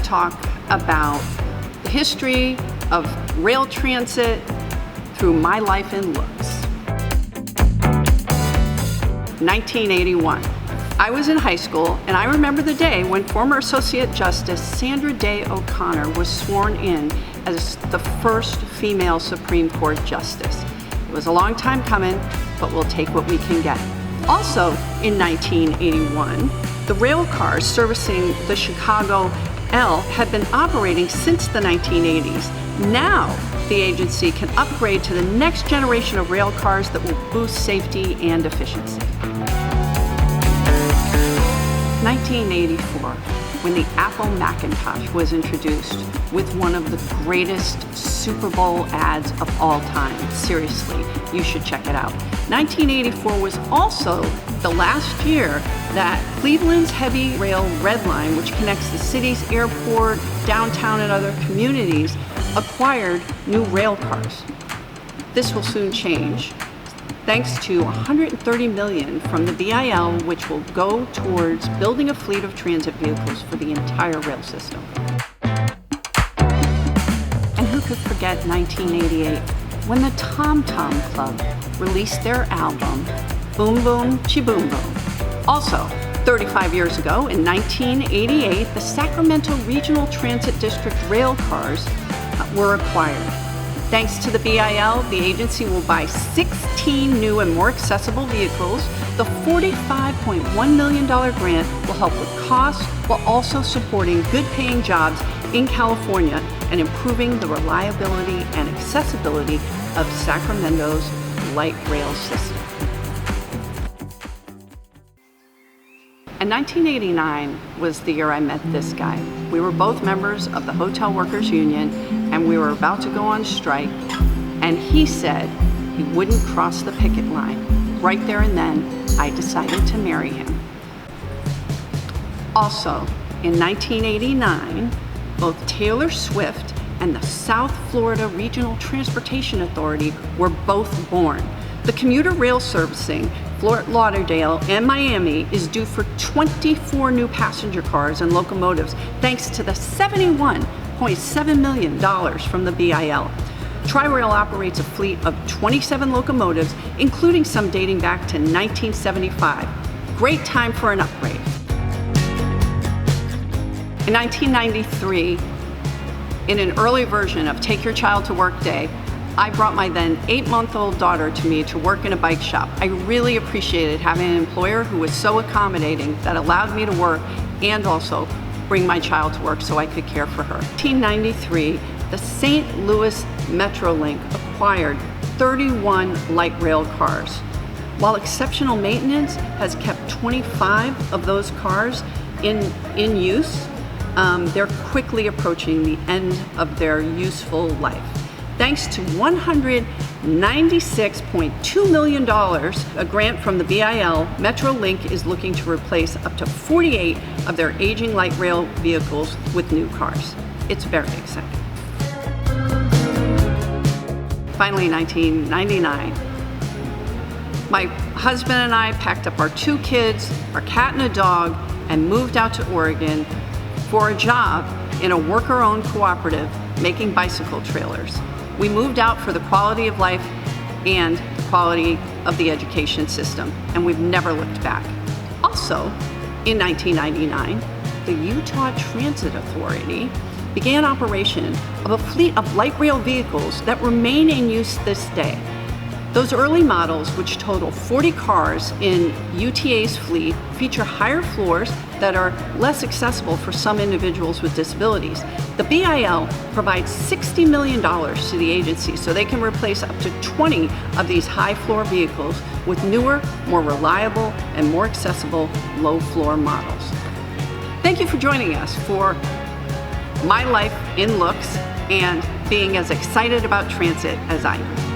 talk about the history of rail transit through my life in looks. 1981. I was in high school, and I remember the day when former Associate Justice Sandra Day O'Connor was sworn in as the first female Supreme Court Justice. It was a long time coming, but we'll take what we can get. Also, in 1981, the rail cars servicing the Chicago L had been operating since the 1980s. Now, the agency can upgrade to the next generation of rail cars that will boost safety and efficiency. 1984, when the Apple Macintosh was introduced with one of the greatest Super Bowl ads of all time. Seriously, you should check it out. 1984 was also the last year that Cleveland's heavy rail Red Line, which connects the city's airport, downtown, and other communities, acquired new rail cars. This will soon change, thanks to $130 million from the BIL, which will go towards building a fleet of transit vehicles for the entire rail system. And who could forget 1988, when the Tom Tom Club released their album, Boom Boom Chi Boom Boom. Also, 35 years ago, in 1988, the Sacramento Regional Transit District rail cars were acquired. Thanks to the BIL, the agency will buy 16 new and more accessible vehicles. The $45.1 million grant will help with costs while also supporting good-paying jobs in California and improving the reliability and accessibility of Sacramento's light rail system. And 1989 was the year I met this guy. We were both members of the Hotel Workers Union, and we were about to go on strike, and he said he wouldn't cross the picket line. Right there and then, I decided to marry him. Also, in 1989, both Taylor Swift and the South Florida Regional Transportation Authority were both born. The commuter rail servicing Fort Lauderdale and Miami is due for 24 new passenger cars and locomotives, thanks to the $71.7 million from the BIL. Tri-Rail operates a fleet of 27 locomotives, including some dating back to 1975. Great time for an upgrade. In 1993, in an early version of Take Your Child to Work Day, I brought my then 8-month-old daughter to me to work in a bike shop. I really appreciated having an employer who was so accommodating that allowed me to work and also bring my child to work so I could care for her. In 1993, the St. Louis Metrolink acquired 31 light rail cars. While exceptional maintenance has kept 25 of those cars in use, they're quickly approaching the end of their useful life. Thanks to $196.2 million, a grant from the BIL, Metrolink is looking to replace up to 48 of their aging light rail vehicles with new cars. It's very exciting. Finally, 1999. My husband and I packed up our 2 kids, our cat and a dog, and moved out to Oregon for a job in a worker-owned cooperative making bicycle trailers. We moved out for the quality of life and the quality of the education system, and we've never looked back. Also, in 1999, the Utah Transit Authority began operation of a fleet of light rail vehicles that remain in use this day. Those early models, which total 40 cars in UTA's fleet, feature higher floors that are less accessible for some individuals with disabilities. The BIL provides $60 million to the agency so they can replace up to 20 of these high floor vehicles with newer, more reliable, and more accessible low floor models. Thank you for joining us for My Life in Looks and being as excited about transit as I am.